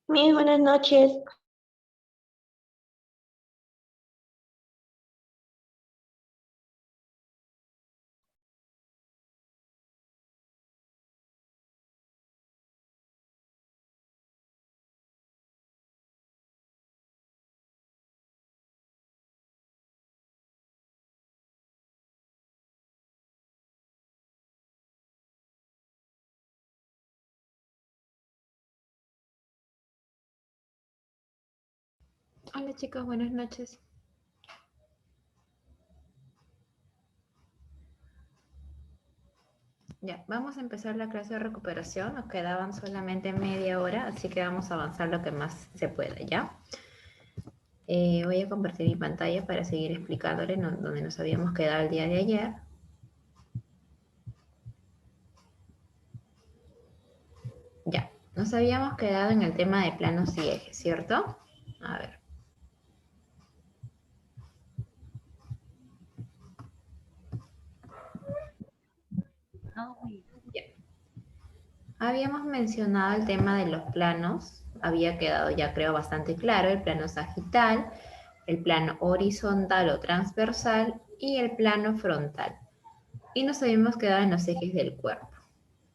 Muy buenas noches. Hola chicos, buenas noches. Ya, vamos a empezar la clase de recuperación. Nos quedaban solamente media hora, así que vamos a avanzar lo que más se pueda, ¿ya? Voy a compartir mi pantalla para seguir explicándole donde nos habíamos quedado el día de ayer. Ya, nos habíamos quedado en el tema de planos y ejes, ¿cierto? A ver. Ya. Habíamos mencionado el tema de los planos. Había quedado ya creo bastante claro el plano sagital, el plano horizontal o transversal y el plano frontal. Y nos habíamos quedado en los ejes del cuerpo.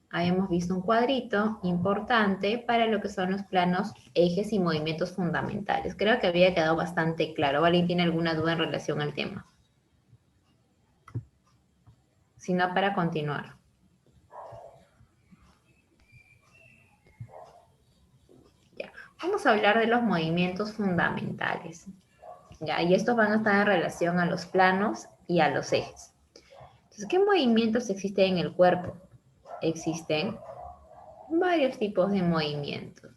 Habíamos visto un cuadrito importante para lo que son los planos, ejes y movimientos fundamentales. Creo que había quedado bastante claro. ¿Alguien tiene alguna duda en relación al tema? Si no, para continuar. Ya. Vamos a hablar de los movimientos fundamentales. Ya, y estos van a estar en relación a los planos y a los ejes. Entonces, ¿qué movimientos existen en el cuerpo? Existen varios tipos de movimientos.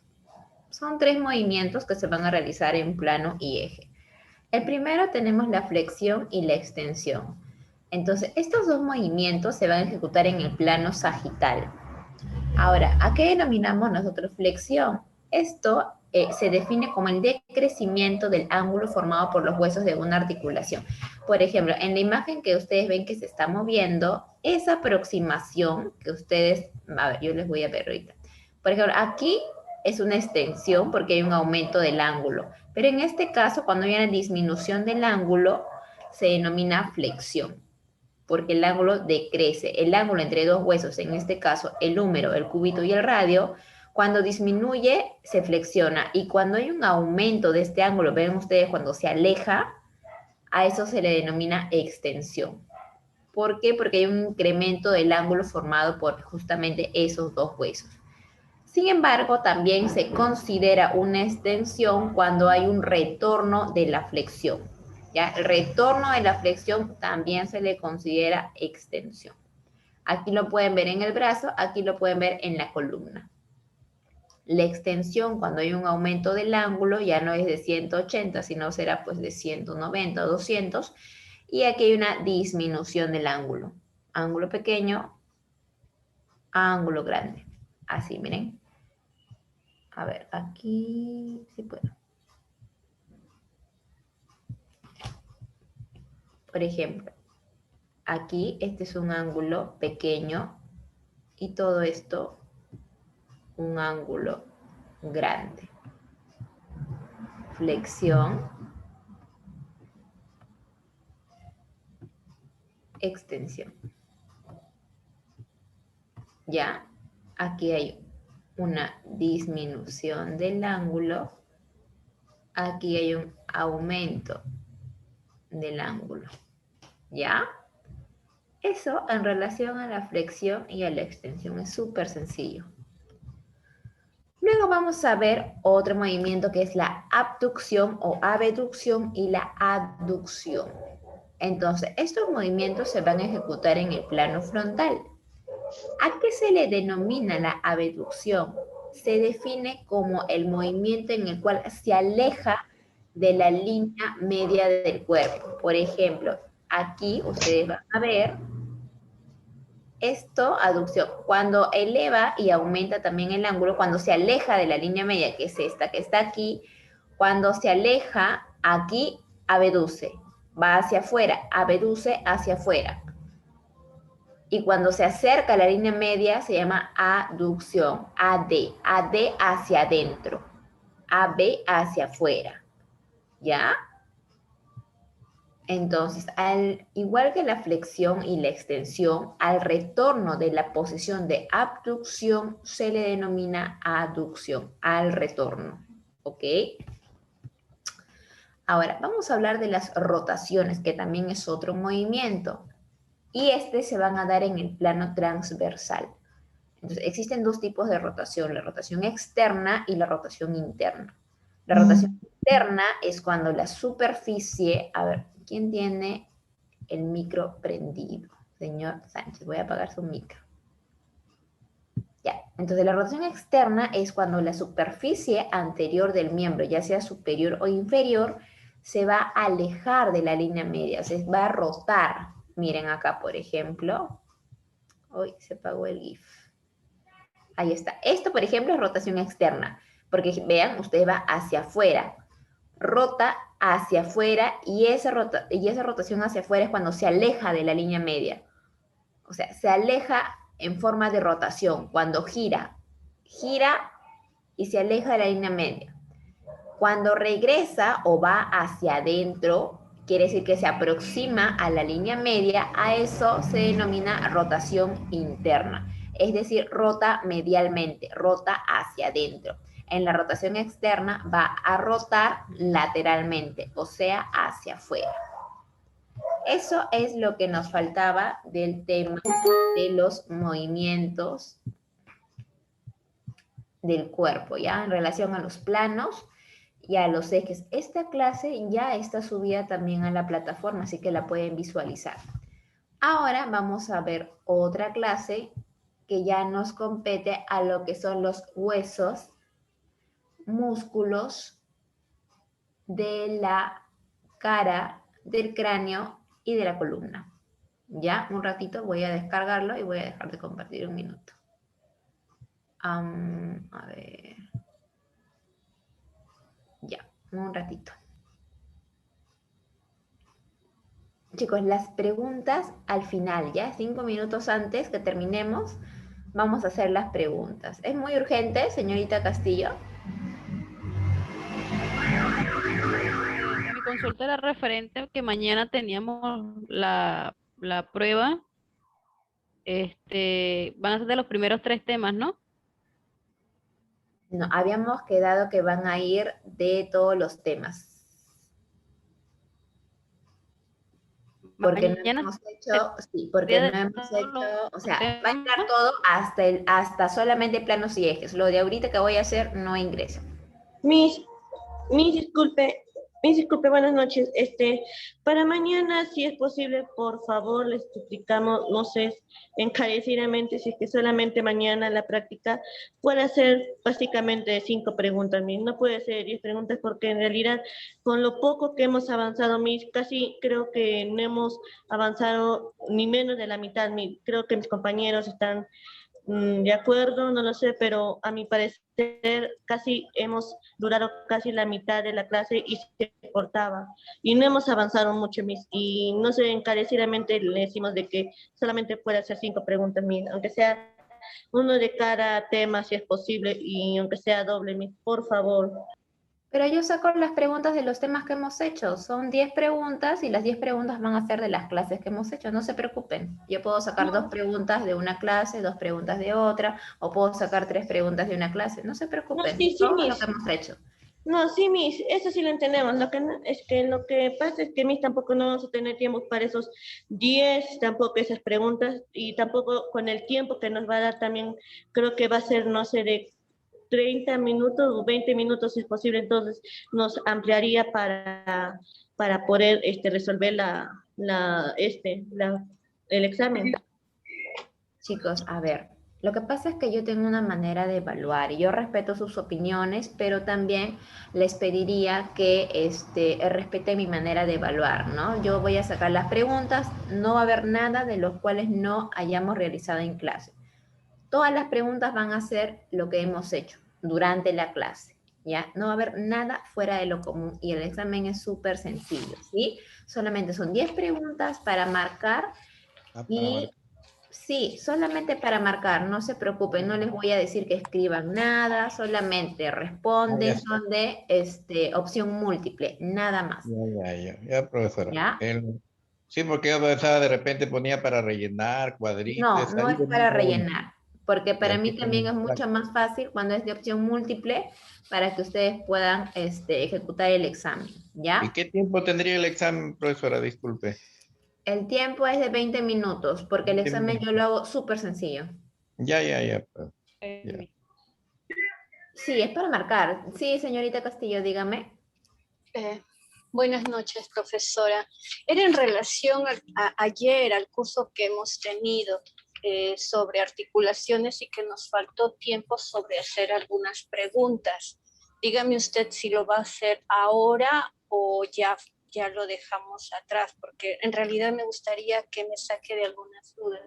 Son 3 movimientos que se van a realizar en plano y eje. El primero tenemos la flexión y la extensión. Entonces, estos 2 movimientos se van a ejecutar en el plano sagital. Ahora, ¿a qué denominamos nosotros flexión? Esto se define como el decrecimiento del ángulo formado por los huesos de una articulación. Por ejemplo, en la imagen que ustedes ven que se está moviendo, esa aproximación que ustedes, a ver, yo les voy a ver ahorita. Por ejemplo, aquí es una extensión porque hay un aumento del ángulo, pero en este caso, cuando hay una disminución del ángulo, se denomina flexión porque el ángulo decrece. El ángulo entre dos huesos, en este caso el húmero, el cúbito y el radio, cuando disminuye se flexiona y cuando hay un aumento de este ángulo, ven ustedes cuando se aleja, a eso se le denomina extensión. ¿Por qué? Porque hay un incremento del ángulo formado por justamente esos dos huesos. Sin embargo, también se considera una extensión cuando hay un retorno de la flexión. ¿Ya? El retorno de la flexión también se le considera extensión. Aquí lo pueden ver en el brazo, aquí lo pueden ver en la columna. La extensión, cuando hay un aumento del ángulo, ya no es de 180, sino será pues de 190 o 200. Y aquí hay una disminución del ángulo. Ángulo pequeño, ángulo grande. Así, miren. A ver, aquí sí puedo. Por ejemplo, aquí este es un ángulo pequeño y todo esto un ángulo grande. Flexión, extensión. Ya, aquí hay una disminución del ángulo, aquí hay un aumento del ángulo. ¿Ya? Eso en relación a la flexión y a la extensión es súper sencillo. Luego vamos a ver otro movimiento que es la abducción o abducción y la aducción. Entonces, estos movimientos se van a ejecutar en el plano frontal. ¿A qué se le denomina la abducción? Se define como el movimiento en el cual se aleja de la línea media del cuerpo. Por ejemplo, aquí ustedes van a ver esto, aducción. Cuando eleva y aumenta también el ángulo, cuando se aleja de la línea media, que es esta que está aquí, cuando se aleja aquí, abduce, va hacia afuera, abduce hacia afuera. Y cuando se acerca a la línea media se llama aducción, AD hacia adentro, AB hacia afuera, ¿ya? Entonces, al igual que la flexión y la extensión, al retorno de la posición de abducción se le denomina aducción, al retorno, ¿ok? Ahora, vamos a hablar de las rotaciones, que también es otro movimiento, y se van a dar en el plano transversal. Entonces, existen dos tipos de rotación, la rotación externa y la rotación interna. La rotación externa es cuando la superficie, a ver, ¿quién tiene el micro prendido? Señor Sánchez, voy a apagar su micro. Ya, entonces la rotación externa es cuando la superficie anterior del miembro, ya sea superior o inferior, se va a alejar de la línea media, se va a rotar. Miren acá, por ejemplo. Hoy se apagó el GIF. Ahí está. Esto, por ejemplo, es rotación externa, porque vean, usted va hacia afuera, rota hacia afuera y esa rotación hacia afuera es cuando se aleja de la línea media. O sea, se aleja en forma de rotación, cuando gira y se aleja de la línea media. Cuando regresa o va hacia adentro, quiere decir que se aproxima a la línea media, a eso se denomina rotación interna. Es decir, rota medialmente, rota hacia adentro. En la rotación externa va a rotar lateralmente, o sea, hacia afuera. Eso es lo que nos faltaba del tema de los movimientos del cuerpo, ¿ya? En relación a los planos y a los ejes. Esta clase ya está subida también a la plataforma, así que la pueden visualizar. Ahora vamos a ver otra clase que ya nos compete a lo que son los huesos, músculos de la cara, del cráneo y de la columna. Ya, un ratito voy a descargarlo y voy a dejar de compartir un minuto. A ver. Ya, un ratito. Chicos, las preguntas al final, ya 5 minutos antes que terminemos, vamos a hacer las preguntas. ¿Es muy urgente, señorita Castillo? Mi consulta era referente a que mañana teníamos la prueba. Van a ser de los primeros 3 temas, ¿no? No, habíamos quedado que van a ir de todos los temas. Porque no Mañana hemos hecho, sí, porque sería no de hemos todos los hecho, o sea, va a entrar temas. todo hasta solamente planos y ejes. Lo de ahorita que voy a hacer no ingresa. Miss, disculpe, buenas noches. Para mañana, si es posible, por favor, les suplicamos, no sé, encarecidamente, si es que solamente mañana la práctica puede ser básicamente 5 preguntas, Miss. No puede ser 10 preguntas porque en realidad, con lo poco que hemos avanzado, Miss, casi creo que no hemos avanzado ni menos de la mitad, Miss. Creo que mis compañeros están de acuerdo, no lo sé, pero a mi parecer casi hemos durado casi la mitad de la clase y se cortaba. Y no hemos avanzado mucho, Miss. Y no sé, encarecidamente le decimos de que solamente puede hacer 5 preguntas, Miss. Aunque sea uno de cada tema, si es posible, y aunque sea doble, Miss, por favor. Pero yo saco las preguntas de los temas que hemos hecho. Son 10 preguntas y las 10 preguntas van a ser de las clases que hemos hecho. No se preocupen. Yo puedo sacar 2 preguntas de una clase, 2 preguntas de otra, o puedo sacar 3 preguntas de una clase. No se No, preocupen. sí, Todo lo Miss. que hemos hecho. No, sí, Miss, eso sí lo entendemos. Lo que pasa es que Miss tampoco no vamos a tener tiempo para esos 10, tampoco esas preguntas, y tampoco con el tiempo que nos va a dar también, creo que va a ser, no sé, de 30 minutos o 20 minutos si es posible, entonces nos ampliaría para poder resolver el examen. Chicos, a ver. Lo que pasa es que yo tengo una manera de evaluar y yo respeto sus opiniones, pero también les pediría que respeten mi manera de evaluar, ¿no? Yo voy a sacar las preguntas, no va a haber nada de los cuales no hayamos realizado en clase. Todas las preguntas van a ser lo que hemos hecho durante la clase, ¿ya? No va a haber nada fuera de lo común y el examen es súper sencillo, ¿sí? Solamente son 10 preguntas para marcar Ah, para y marcar. sí, solamente para marcar, no se preocupen, no les voy a decir que escriban nada, solamente Ah, ya responden, está. son de opción múltiple, nada más, Ya, profesora. ¿ya? Sí, porque yo pensaba de repente ponía para rellenar No, cuadritos, no ahí es venía para uno. rellenar, porque Y para así mí también como es mucho más fácil cuando es de opción múltiple para que ustedes puedan ejecutar el examen, ¿Y ¿ya? qué tiempo tendría el examen, profesora? Disculpe. El tiempo es de 20 minutos, porque el 20 examen yo lo minutos. hago súper sencillo. Ya, pues, ya. Sí, es para marcar. Sí, señorita Castillo, dígame. Eh, Buenas noches, profesora. Era en relación ayer al curso que hemos tenido sobre articulaciones y que nos faltó tiempo sobre hacer algunas preguntas. Dígame usted si lo va a hacer ahora o ya lo dejamos atrás, porque en realidad me gustaría que me saque de algunas dudas.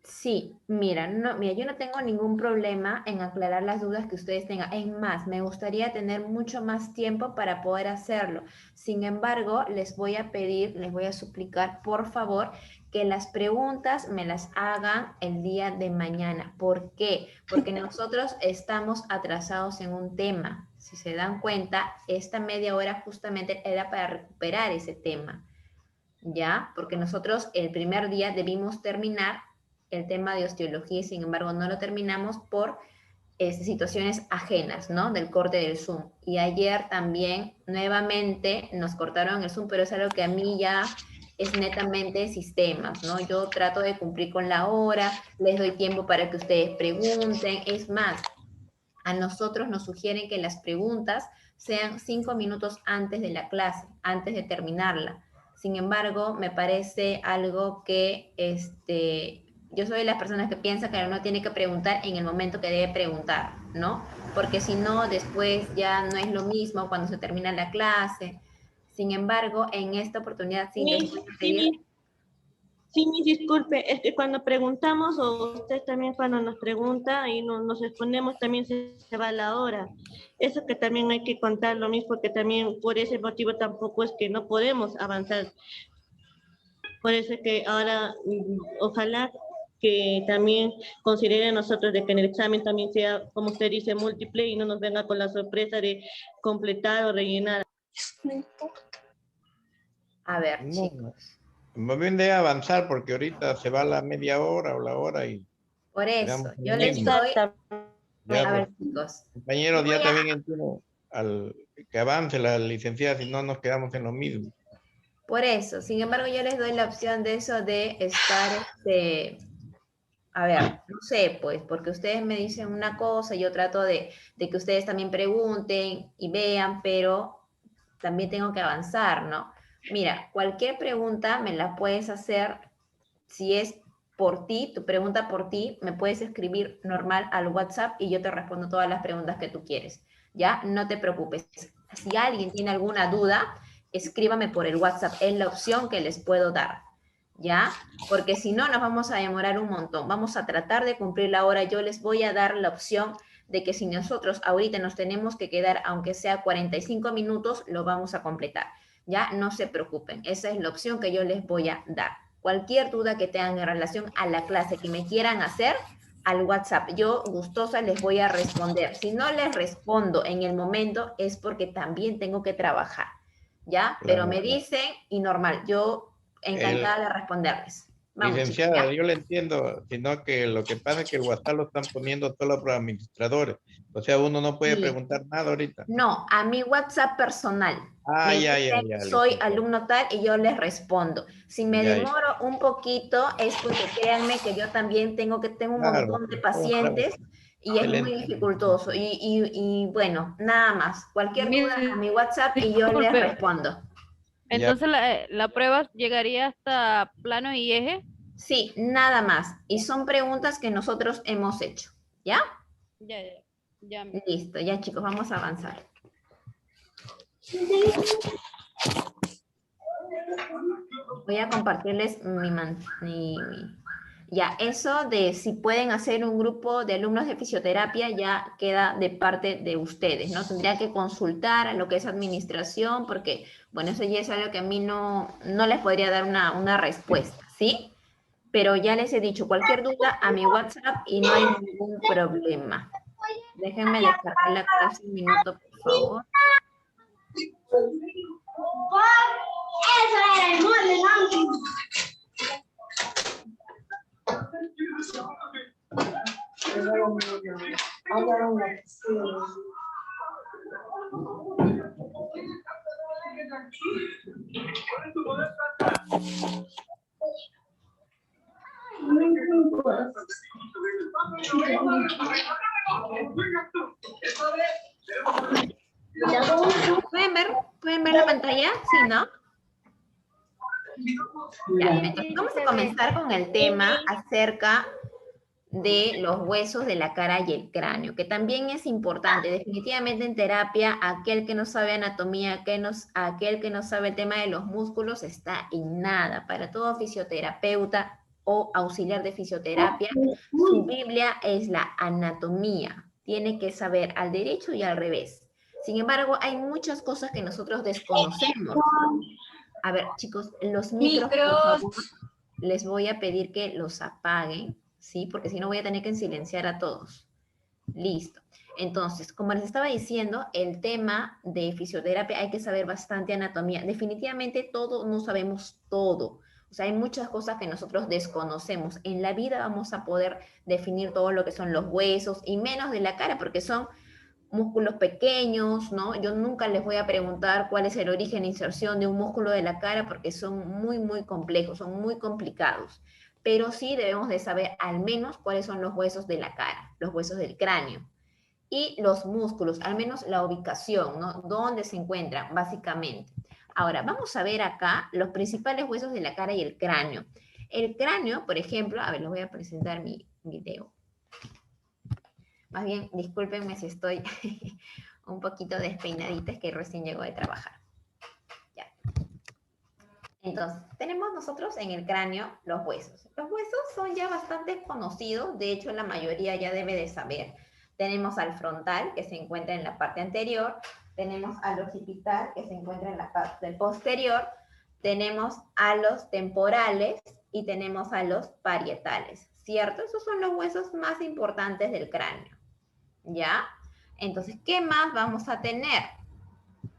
Sí, mira, no, mira, yo no tengo ningún problema en aclarar las dudas que ustedes tengan. Es más, me gustaría tener mucho más tiempo para poder hacerlo. Sin embargo, les voy a pedir, les voy a suplicar, por favor, que las preguntas me las hagan el día de mañana. ¿Por qué? Porque nosotros estamos atrasados en un tema. Si se dan cuenta, esta media hora justamente era para recuperar ese tema. ¿Ya? Porque nosotros el primer día debimos terminar el tema de osteología y sin embargo no lo terminamos por situaciones ajenas, ¿no? Del corte del Zoom. Y ayer también nuevamente nos cortaron el Zoom, pero es algo que a mí ya es netamente sistemas, ¿no? Yo trato de cumplir con la hora, les doy tiempo para que ustedes pregunten. Es más, a nosotros nos sugieren que las preguntas sean 5 minutos antes de la clase, antes de terminarla. Sin embargo, me parece algo que yo soy de las personas que piensa que uno tiene que preguntar en el momento que debe preguntar, ¿no? Porque si no, después ya no es lo mismo cuando se termina la clase. Sin embargo, en esta oportunidad sí les Miss, voy a sí, pedir. sí, Miss, disculpe, es que cuando preguntamos, o usted también cuando nos pregunta y nos respondemos, también se va la hora. Eso que también hay que contarlo, Miss, porque también por ese motivo tampoco es que no podemos avanzar. Por eso es que ahora, ojalá que también consideren nosotros de que en el examen también sea, como usted dice, múltiple y no nos venga con la sorpresa de completar o rellenar. No importa. A ver, No, chicos. más bien de avanzar porque ahorita se va la media hora o la hora y Por eso, quedamos en lo yo les mismo. doy, Exactamente. Ya, a pues, ver, chicos. Yo compañeros, voy ya a también entiendo que avance la licenciada, si no nos quedamos en lo mismo. Por eso, sin embargo, yo les doy la opción de eso de estar, a ver, no sé, pues, porque ustedes me dicen una cosa, yo trato de que ustedes también pregunten y vean, pero también tengo que avanzar, ¿no? Mira, cualquier pregunta me la puedes hacer si es por ti, tu pregunta por ti, me puedes escribir normal al WhatsApp y yo te respondo todas las preguntas que tú quieres, ¿ya? No te preocupes. Si alguien tiene alguna duda, escríbame por el WhatsApp, es la opción que les puedo dar, ¿ya? Porque si no, nos vamos a demorar un montón. Vamos a tratar de cumplir la hora. Yo les voy a dar la opción de que si nosotros ahorita nos tenemos que quedar, aunque sea 45 minutos, lo vamos a completar. Ya no se preocupen, esa es la opción que yo les voy a dar. Cualquier duda que tengan en relación a la clase que me quieran hacer, al WhatsApp. Yo gustosa les voy a responder. Si no les respondo en el momento es porque también tengo que trabajar, ¿ya? Pero Claro, me claro. dicen y normal, yo El, encantada de responderles. Vamos, chicos, Licenciada, ¿ya? yo le entiendo, sino que lo que pasa es que el WhatsApp lo están poniendo todos los administradores. O sea, uno no puede Sí. preguntar nada ahorita. No, a mi WhatsApp personal. Ah, Me ya, dicen, ya, soy licenciada. alumno tal y yo les respondo. Si me Ya, ya. demoro un poquito es porque créanme que yo también tengo un Claro, montón de todos estamos. pacientes y es muy Excelente. dificultoso. Y bueno, nada más. Cualquier duda a Miss, mi WhatsApp y yo les disculpe, respondo. Ya, entonces la prueba llegaría hasta plano y eje. Sí, nada más. Y son preguntas que nosotros hemos hecho. ¿Ya? Ya, ya, ya. Listo, ya chicos, vamos a avanzar. Voy a compartirles Ya, eso de si pueden hacer un grupo de alumnos de fisioterapia ya queda de parte de ustedes, ¿no? Tendría que consultar a lo que es administración, porque, bueno, eso ya es algo que a mí no les podría dar una respuesta, ¿sí? Pero ya les he dicho, cualquier duda a mi WhatsApp y no hay ningún problema. Déjenme descargar la clase un minuto, por favor. Eso era el molde, ¿no? ¿Pueden ver la pantalla? Sí, ¿no? Ya, entonces vamos a comenzar con el tema acerca de los huesos de la cara y el cráneo, que también es importante. Definitivamente en terapia, aquel que no sabe anatomía, aquel que no sabe el tema de los músculos está en nada. Para todo fisioterapeuta o auxiliar de fisioterapia, su Biblia es la anatomía. Tiene que saber al derecho y al revés. Sin embargo, hay muchas cosas que nosotros desconocemos. A ver, chicos, los micros, por favor, les voy a pedir que los apaguen, ¿sí? Porque si no voy a tener que silenciar a todos. Listo. Entonces, como les estaba diciendo, el tema de fisioterapia hay que saber bastante anatomía. Definitivamente todo, no sabemos todo. O sea, hay muchas cosas que nosotros desconocemos. En la vida vamos a poder definir todo lo que son los huesos y menos de la cara, porque son músculos pequeños, ¿no? Yo nunca les voy a preguntar cuál es el origen e inserción de un músculo de la cara porque son muy, muy complejos, son muy complicados. Pero sí debemos de saber al menos cuáles son los huesos de la cara, los huesos del cráneo. Y los músculos, al menos la ubicación, ¿no? ¿Dónde se encuentran, básicamente? Ahora, vamos a ver acá los principales huesos de la cara y el cráneo. El cráneo, por ejemplo, a ver, les voy a presentar mi video. Más bien, discúlpenme si estoy un poquito despeinadita, es que recién llego de trabajar. Ya. Entonces, tenemos nosotros en el cráneo los huesos. Los huesos son ya bastante conocidos, de hecho la mayoría ya debe de saber. Tenemos al frontal, que se encuentra en la parte anterior, tenemos al occipital, que se encuentra en la parte posterior, tenemos a los temporales y tenemos a los parietales, ¿cierto? Esos son los huesos más importantes del cráneo. ¿Ya? Entonces, ¿qué más vamos a tener?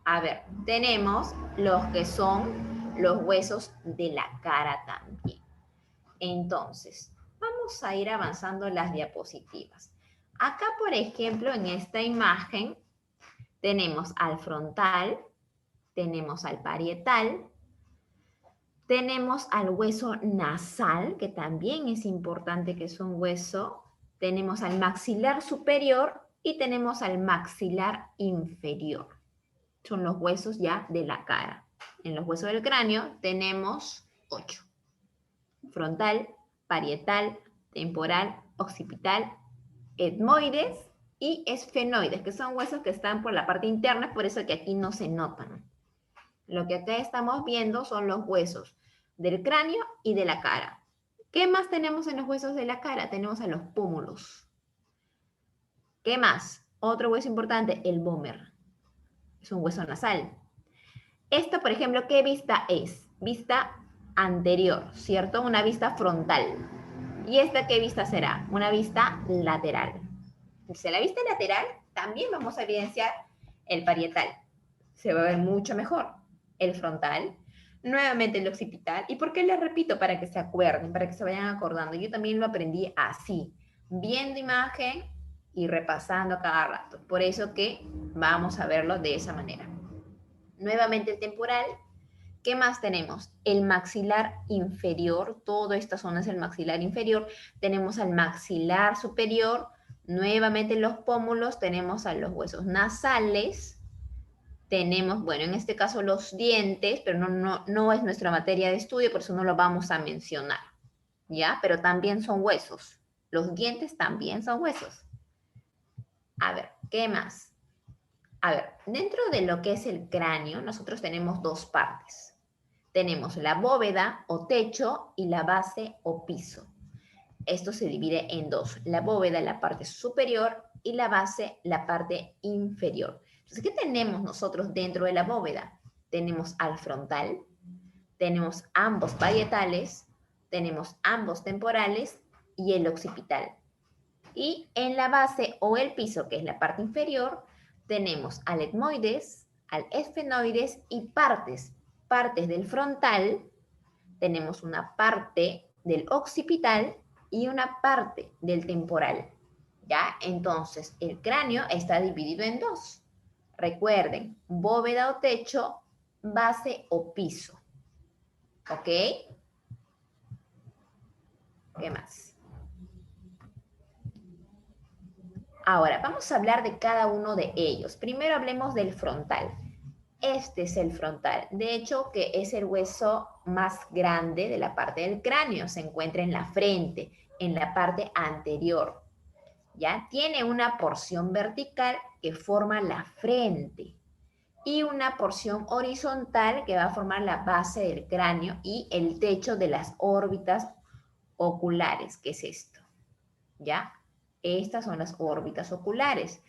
A ver, tenemos los que son los huesos de la cara también. Entonces, vamos a ir avanzando las diapositivas. Acá, por ejemplo, en esta imagen, tenemos al frontal, tenemos al parietal, tenemos al hueso nasal, que también es importante que es un hueso, tenemos al maxilar superior y tenemos al maxilar inferior. Son los huesos ya de la cara. En los huesos del cráneo tenemos 8. Frontal, parietal, temporal, occipital, etmoides y esfenoides, que son huesos que están por la parte interna, por eso que aquí no se notan. Lo que acá estamos viendo son los huesos del cráneo y de la cara. ¿Qué más tenemos en los huesos de la cara? Tenemos a los pómulos. ¿Qué más? Otro hueso importante, el vómer. Es un hueso nasal. Esto, por ejemplo, ¿qué vista es? Vista anterior, ¿cierto? Una vista frontal. ¿Y esta qué vista será? Una vista lateral. Entonces, la vista lateral también vamos a evidenciar el parietal. Se va a ver mucho mejor. El frontal, nuevamente el occipital. ¿Y por qué les repito? Para que se acuerden, para que se vayan acordando. Yo también lo aprendí así, viendo imagen y repasando cada rato. Por eso que vamos a verlo de esa manera. Nuevamente el temporal. ¿Qué más tenemos? El maxilar inferior. Toda esta zona es el maxilar inferior. Tenemos al maxilar superior. Nuevamente los pómulos. Tenemos a los huesos nasales. Tenemos, bueno, en este caso los dientes, pero no es nuestra materia de estudio, por eso no lo vamos a mencionar. ¿ya? Pero también son huesos. Los dientes también son huesos. A ver, ¿qué más? A ver, dentro de lo que es el cráneo, nosotros tenemos dos partes. Tenemos la bóveda o techo y la base o piso. Esto se divide en dos. La bóveda, la parte superior, y la base, la parte inferior. Entonces, ¿qué tenemos nosotros dentro de la bóveda? Tenemos al frontal, tenemos ambos parietales, tenemos ambos temporales y el occipital. Y en la base o el piso, que es la parte inferior, tenemos al etmoides, al esfenoides y partes del frontal, tenemos una parte del occipital y una parte del temporal. ¿Ya? Entonces, el cráneo está dividido en dos. Recuerden, bóveda o techo, base o piso. ¿Ok? ¿Qué más? Ahora, vamos a hablar de cada uno de ellos. Primero hablemos del frontal. Este es el frontal. De hecho, que es el hueso más grande de la parte del cráneo. Se encuentra en la frente, en la parte anterior. ¿Ya? Tiene una porción vertical que forma la frente y una porción horizontal que va a formar la base del cráneo y el techo de las órbitas oculares, que es esto. ¿Ya? Estas son las órbitas oculares.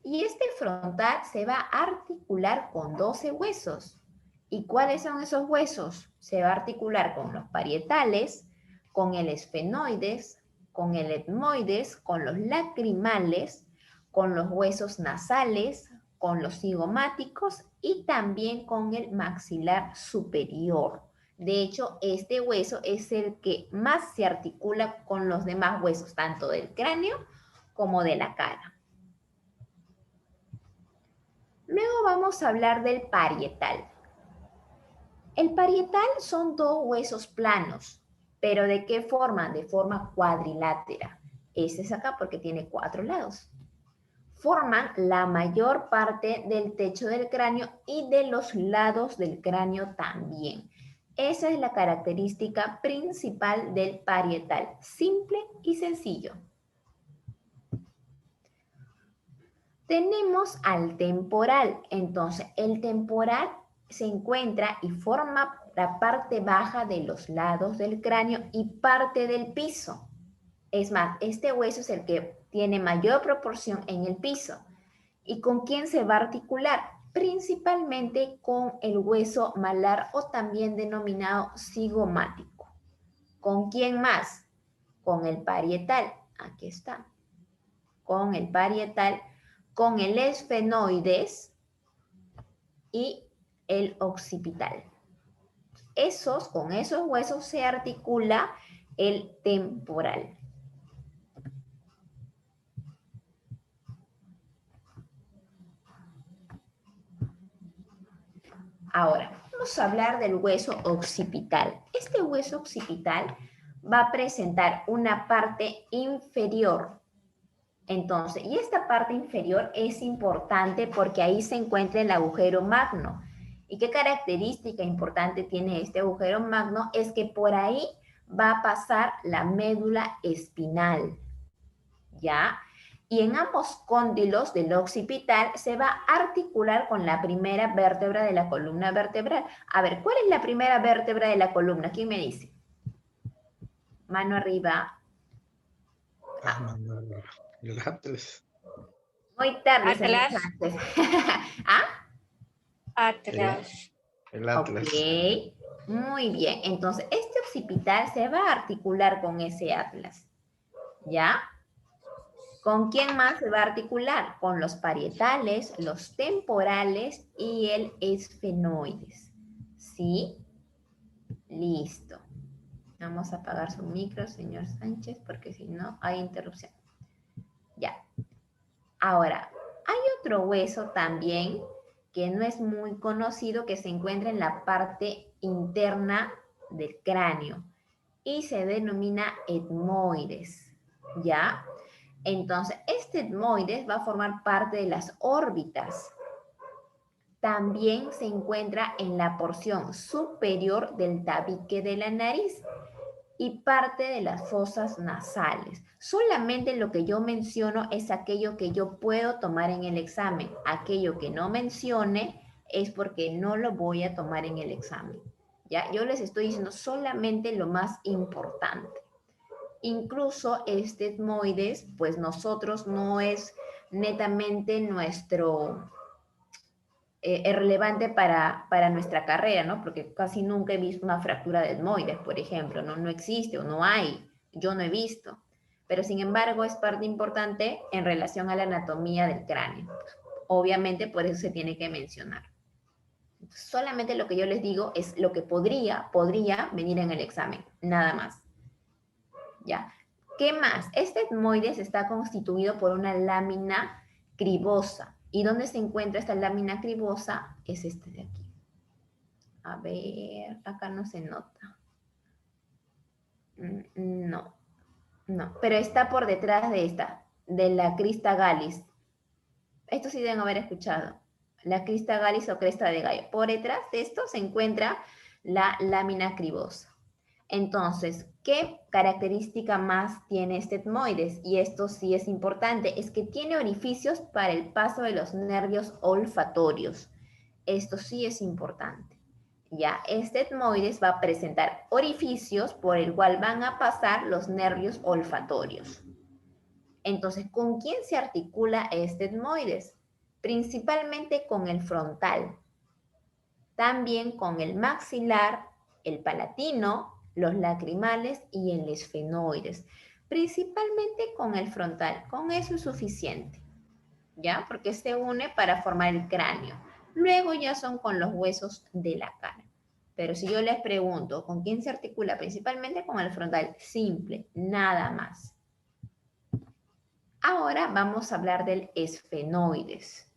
Y este frontal se va a articular con 12 huesos. ¿Y cuáles son esos huesos? Se va a articular con los parietales, con el esfenoides, con el etmoides, con los lacrimales, con los huesos nasales, con los cigomáticos y también con el maxilar superior. De hecho, este hueso es el que más se articula con los demás huesos, tanto del cráneo como de la cara. Luego vamos a hablar del parietal. El parietal son dos huesos planos, pero ¿de qué forma? De forma cuadrilátera. Este es acá porque tiene 4 lados. Forman la mayor parte del techo del cráneo y de los lados del cráneo también. Esa es la característica principal del parietal, simple y sencillo. Tenemos al temporal. Entonces, el temporal se encuentra y forma la parte baja de los lados del cráneo y parte del piso. Es más, este hueso es el que tiene mayor proporción en el piso. ¿Y con quién se va a articular? Principalmente con el hueso malar o también denominado cigomático. ¿Con quién más? Con el parietal. Aquí está. Con el parietal, con el esfenoides y el occipital. Con esos huesos se articula el temporal. Ahora, vamos a hablar del hueso occipital. Este hueso occipital va a presentar una parte inferior. Entonces, y esta parte inferior es importante porque ahí se encuentra el agujero magno. ¿Y qué característica importante tiene este agujero magno? Es que por ahí va a pasar la médula espinal, ¿ya? Y en ambos cóndilos del occipital se va a articular con la primera vértebra de la columna vertebral. A ver, ¿cuál es la primera vértebra de la columna? ¿Quién me dice? Mano arriba. El Atlas. Muy tarde, señor Atlas. Sánchez. ¿Ah? Atrás. El Atlas. Ok, muy bien. Entonces, este occipital se va a articular con ese atlas, ¿ya? ¿Con quién más se va a articular? Con los parietales, los temporales y el esfenoides. ¿Sí? Listo. Vamos a apagar su micro, señor Sánchez, porque si no hay interrupción. Ya. Ahora, hay otro hueso también que no es muy conocido, que se encuentra en la parte interna del cráneo y se denomina etmoides, ¿ya? Entonces, este etmoides va a formar parte de las órbitas. También se encuentra en la porción superior del tabique de la nariz y parte de las fosas nasales. Solamente lo que yo menciono es aquello que yo puedo tomar en el examen. Aquello que no mencione es porque no lo voy a tomar en el examen. ¿Ya? Yo les estoy diciendo solamente lo más importante. Incluso este etmoides, pues nosotros no es netamente nuestro... es relevante para nuestra carrera, ¿no? Porque casi nunca he visto una fractura de etmoides, por ejemplo, ¿no? No existe o no hay, yo no he visto. Pero sin embargo es parte importante en relación a la anatomía del cráneo. Obviamente por eso se tiene que mencionar. Solamente lo que yo les digo es lo que podría venir en el examen, nada más. ¿Ya? ¿Qué más? Este etmoides está constituido por una lámina cribosa. ¿Y dónde se encuentra esta lámina cribosa? Es este de aquí. A ver, acá no se nota. No, pero está por detrás de esta, de la crista gallis. Esto sí deben haber escuchado. La crista gallis o cresta de gallo. Por detrás de esto se encuentra la lámina cribosa. Entonces, ¿qué característica más tiene este etmoides? Y esto sí es importante, es que tiene orificios para el paso de los nervios olfatorios. Esto sí es importante. Ya, este etmoides va a presentar orificios por el cual van a pasar los nervios olfatorios. Entonces, ¿con quién se articula este etmoides? Principalmente con el frontal, también con el maxilar, el palatino, los lacrimales y el esfenoides. Principalmente con el frontal. Con eso es suficiente, ¿ya? Porque se une para formar el cráneo. Luego ya son con los huesos de la cara. Pero si yo les pregunto, ¿con quién se articula? Principalmente con el frontal. Simple, nada más. Ahora vamos a hablar del esfenoides.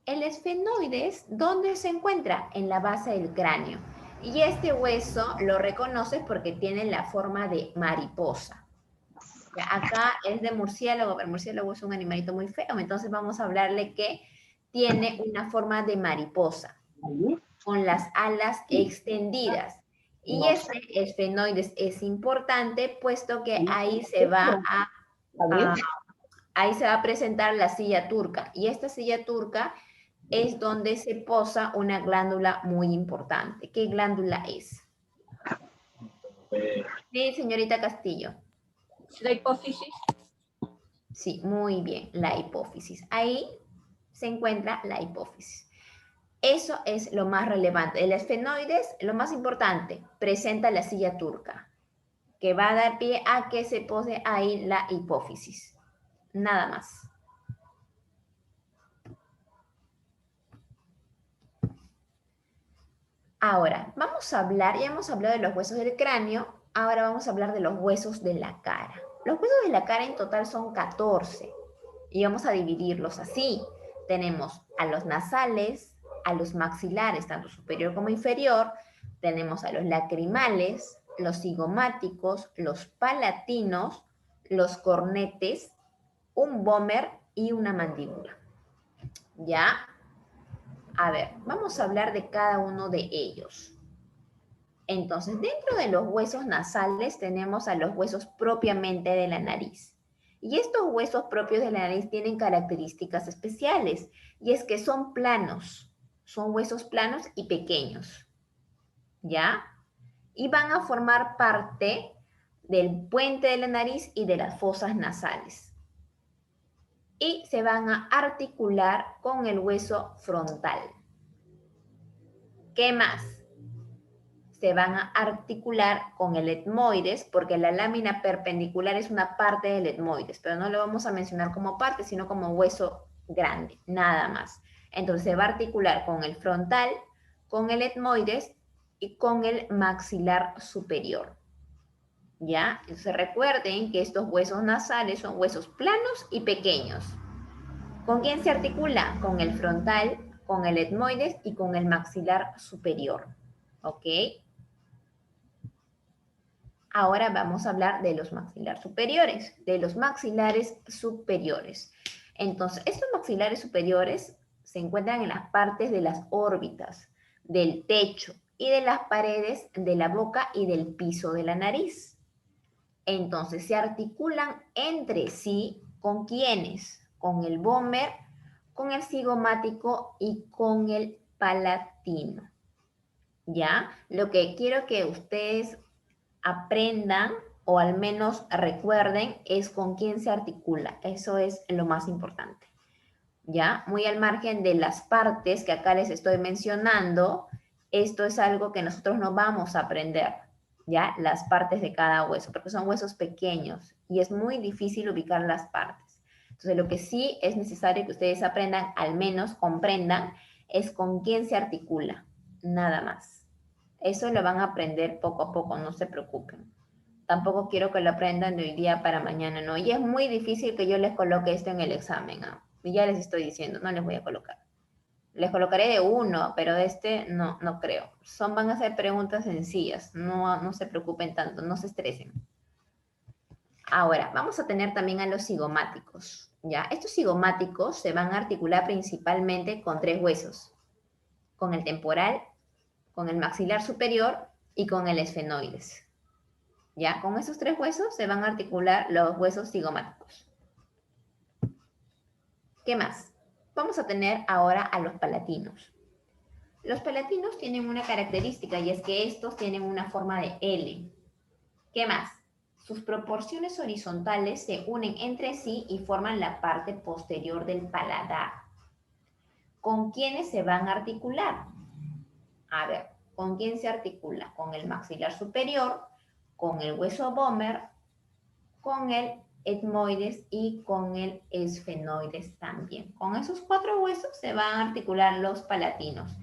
El esfenoides, ¿dónde se encuentra? En la base del cráneo. Y este hueso lo reconoces porque tiene la forma de mariposa. Ya, acá es de murciélago, pero el murciélago es un animalito muy feo, entonces vamos a hablarle que tiene una forma de mariposa, con las alas extendidas. Y este esfenoides es importante, puesto que ahí se va a presentar la silla turca. Y esta silla turca es donde se posa una glándula muy importante. ¿Qué glándula es? Sí, señorita Castillo. La hipófisis. Sí, muy bien, la hipófisis. Ahí se encuentra la hipófisis. Eso es lo más relevante. El esfenoides, lo más importante, presenta la silla turca, que va a dar pie a que se pose ahí la hipófisis. Nada más. Ahora, vamos a hablar, ya hemos hablado de los huesos del cráneo, ahora vamos a hablar de los huesos de la cara. Los huesos de la cara en total son 14 y vamos a dividirlos así. Tenemos a los nasales, a los maxilares, tanto superior como inferior, tenemos a los lacrimales, los cigomáticos, los palatinos, los cornetes, un vómer y una mandíbula. ¿Ya? A ver, vamos a hablar de cada uno de ellos. Entonces, dentro de los huesos nasales tenemos a los huesos propiamente de la nariz. Y estos huesos propios de la nariz tienen características especiales, y es que son planos, son huesos planos y pequeños, ¿ya? Y van a formar parte del puente de la nariz y de las fosas nasales. Y se van a articular con el hueso frontal. ¿Qué más? Se van a articular con el etmoides, porque la lámina perpendicular es una parte del etmoides, pero no lo vamos a mencionar como parte, sino como hueso grande, nada más. Entonces se va a articular con el frontal, con el etmoides y con el maxilar superior. ¿Ya? Entonces recuerden que estos huesos nasales son huesos planos y pequeños. ¿Con quién se articula? Con el frontal, con el etmoides y con el maxilar superior. ¿Ok? Ahora vamos a hablar de los maxilares superiores, Entonces, estos maxilares superiores se encuentran en las partes de las órbitas, del techo y de las paredes de la boca y del piso de la nariz. Entonces, se articulan entre sí, ¿con quiénes? Con el vomer, con el cigomático y con el palatino. ¿Ya? Lo que quiero que ustedes aprendan o al menos recuerden es con quién se articula. Eso es lo más importante. ¿Ya? Muy al margen de las partes que acá les estoy mencionando, esto es algo que nosotros no vamos a aprender, ¿ya? Las partes de cada hueso, porque son huesos pequeños y es muy difícil ubicar las partes. Entonces, lo que sí es necesario que ustedes aprendan, al menos comprendan, es con quién se articula, nada más. Eso lo van a aprender poco a poco, no se preocupen. Tampoco quiero que lo aprendan de hoy día para mañana, ¿no? Y es muy difícil que yo les coloque esto en el examen, ¿no? Y ya les estoy diciendo, no les voy a colocar. Les colocaré de uno, pero de este no creo. Van a ser preguntas sencillas, no se preocupen tanto, no se estresen. Ahora, vamos a tener también a los cigomáticos, ¿ya? Estos cigomáticos se van a articular principalmente con 3 huesos. Con el temporal, con el maxilar superior y con el esfenoides. ¿Ya? Con esos 3 huesos se van a articular los huesos cigomáticos. ¿Qué más? Vamos a tener ahora a los palatinos. Los palatinos tienen una característica y es que estos tienen una forma de L. ¿Qué más? Sus proporciones horizontales se unen entre sí y forman la parte posterior del paladar. ¿Con quiénes se van a articular? A ver, ¿con quién se articula? Con el maxilar superior, con el hueso vomer, con el etmoides y con el esfenoides también. Con esos 4 huesos se van a articular los palatinos.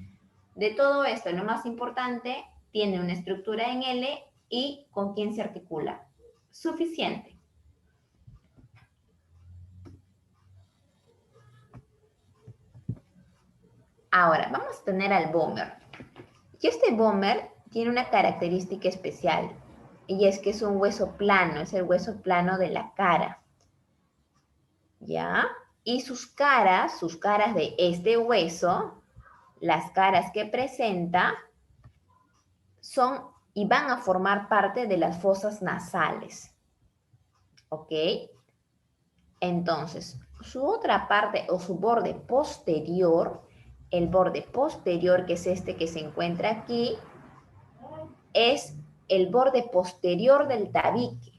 De todo esto, lo más importante, tiene una estructura en L y ¿con quién se articula? Suficiente. Ahora, vamos a tener al vomer. Y este vomer tiene una característica especial. Y es que es un hueso plano, es el hueso plano de la cara. ¿Ya? Y sus caras de este hueso, las caras que presenta, son y van a formar parte de las fosas nasales. ¿Ok? Entonces, su otra parte o su borde posterior, el borde posterior, que es este que se encuentra aquí, es el borde posterior del tabique.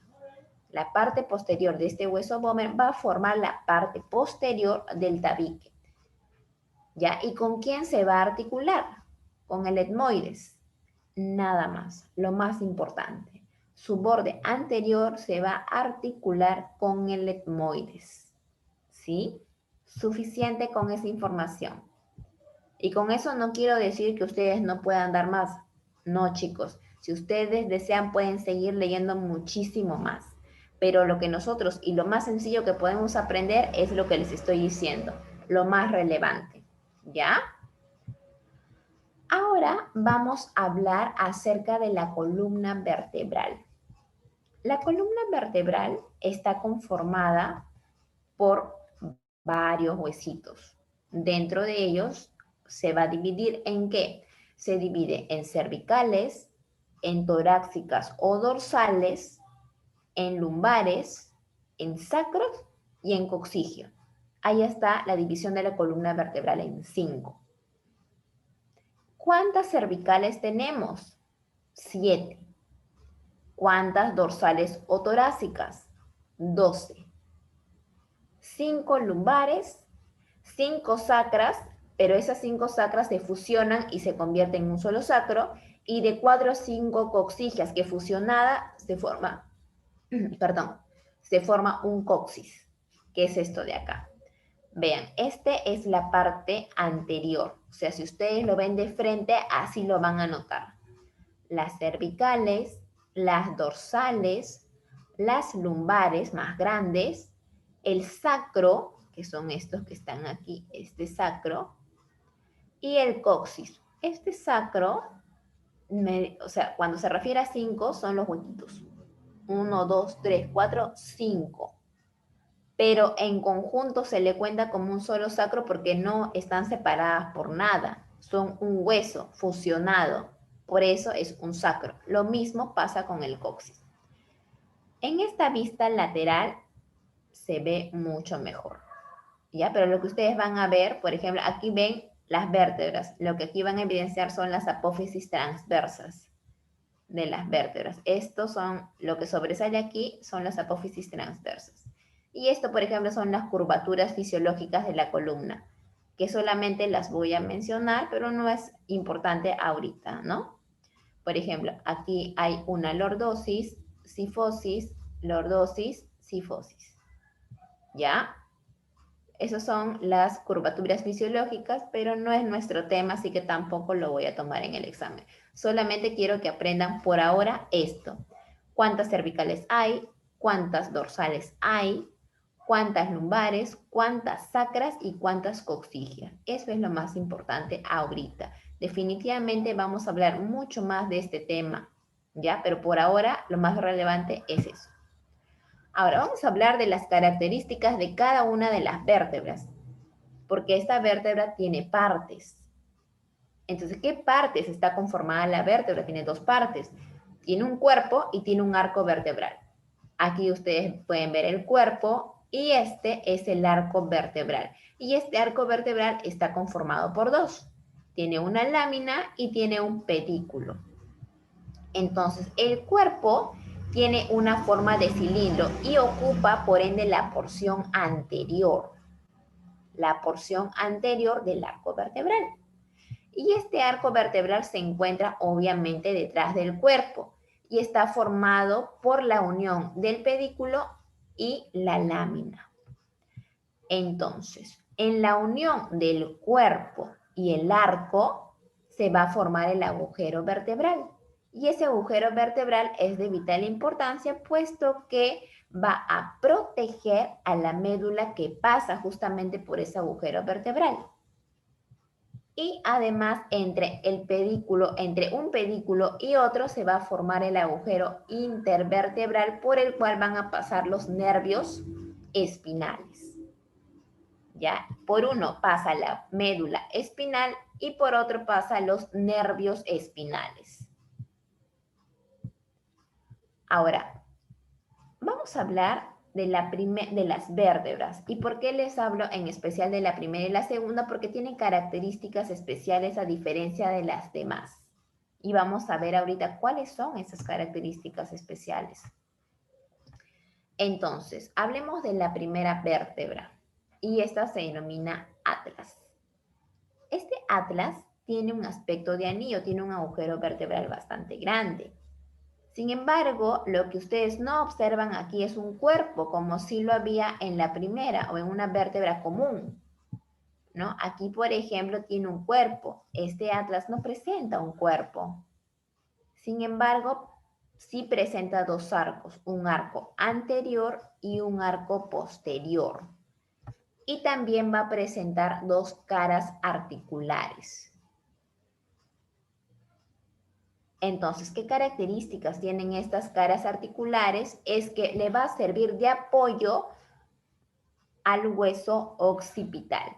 La parte posterior de este hueso vomer va a formar la parte posterior del tabique. ¿Ya? ¿Y con quién se va a articular? Con el etmoides. Nada más, lo más importante. Su borde anterior se va a articular con el etmoides. ¿Sí? Suficiente con esa información. Y con eso no quiero decir que ustedes no puedan dar más. No, chicos. Si ustedes desean, pueden seguir leyendo muchísimo más. Pero lo que nosotros y lo más sencillo que podemos aprender es lo que les estoy diciendo. Lo más relevante. ¿Ya? Ahora vamos a hablar acerca de la columna vertebral. La columna vertebral está conformada por varios huesitos. Dentro de ellos se va a dividir en ¿qué? Se divide en cervicales, en torácicas o dorsales, en lumbares, en sacros y en coxigio. Ahí está la división de la columna vertebral en 5. ¿Cuántas cervicales tenemos? 7. ¿Cuántas dorsales o torácicas? 12. 5 lumbares, 5 sacras, pero esas 5 sacras se fusionan y se convierten en un solo sacro, y de 4 a 5 coxigias que fusionada se forma un coxis, que es esto de acá. Vean, este es la parte anterior, o sea, si ustedes lo ven de frente, así lo van a notar. Las cervicales, las dorsales, las lumbares más grandes, el sacro, que son estos que están aquí, este sacro, y el coxis. Este sacro, o sea, cuando se refiere a 5, son los huequitos. 1, 2, 3, 4, 5. Pero en conjunto se le cuenta como un solo sacro porque no están separadas por nada. Son un hueso fusionado. Por eso es un sacro. Lo mismo pasa con el coxis. En esta vista lateral se ve mucho mejor, ¿ya? Pero lo que ustedes van a ver, por ejemplo, aquí ven las vértebras. Lo que aquí van a evidenciar son las apófisis transversas de las vértebras. Estos son, lo que sobresale aquí son las apófisis transversas. Y esto, por ejemplo, son las curvaturas fisiológicas de la columna, que solamente las voy a mencionar, pero no es importante ahorita, ¿no? Por ejemplo, aquí hay una lordosis, cifosis, lordosis, cifosis. ¿Ya? Esas son las curvaturas fisiológicas, pero no es nuestro tema, así que tampoco lo voy a tomar en el examen. Solamente quiero que aprendan por ahora esto. ¿Cuántas cervicales hay? ¿Cuántas dorsales hay? ¿Cuántas lumbares? ¿Cuántas sacras? ¿Y cuántas coxígeas? Eso es lo más importante ahorita. Definitivamente vamos a hablar mucho más de este tema, ¿ya? Pero por ahora lo más relevante es eso. Ahora vamos a hablar de las características de cada una de las vértebras, porque esta vértebra tiene partes. Entonces, ¿qué partes está conformada la vértebra? Tiene dos partes. Tiene un cuerpo y tiene un arco vertebral. Aquí ustedes pueden ver el cuerpo y este es el arco vertebral. Y este arco vertebral está conformado por dos. Tiene una lámina y tiene un pedículo. Entonces, el cuerpo tiene una forma de cilindro y ocupa, por ende, la porción anterior del arco vertebral. Y este arco vertebral se encuentra obviamente detrás del cuerpo y está formado por la unión del pedículo y la lámina. Entonces, en la unión del cuerpo y el arco se va a formar el agujero vertebral. Y ese agujero vertebral es de vital importancia, puesto que va a proteger a la médula que pasa justamente por ese agujero vertebral. Y además, entre un pedículo y otro, se va a formar el agujero intervertebral por el cual van a pasar los nervios espinales. ¿Ya? Por uno pasa la médula espinal y por otro pasa los nervios espinales. Ahora, vamos a hablar de las vértebras. ¿Y por qué les hablo en especial de la primera y la segunda? Porque tienen características especiales a diferencia de las demás. Y vamos a ver ahorita cuáles son esas características especiales. Entonces, hablemos de la primera vértebra. Y esta se denomina atlas. Este atlas tiene un aspecto de anillo, tiene un agujero vertebral bastante grande. Sin embargo, lo que ustedes no observan aquí es un cuerpo, como si lo había en la primera o en una vértebra común, ¿no? Aquí, por ejemplo, tiene un cuerpo. Este atlas no presenta un cuerpo. Sin embargo, sí presenta dos arcos, un arco anterior y un arco posterior. Y también va a presentar dos caras articulares. Entonces, ¿qué características tienen estas caras articulares? Es que le va a servir de apoyo al hueso occipital.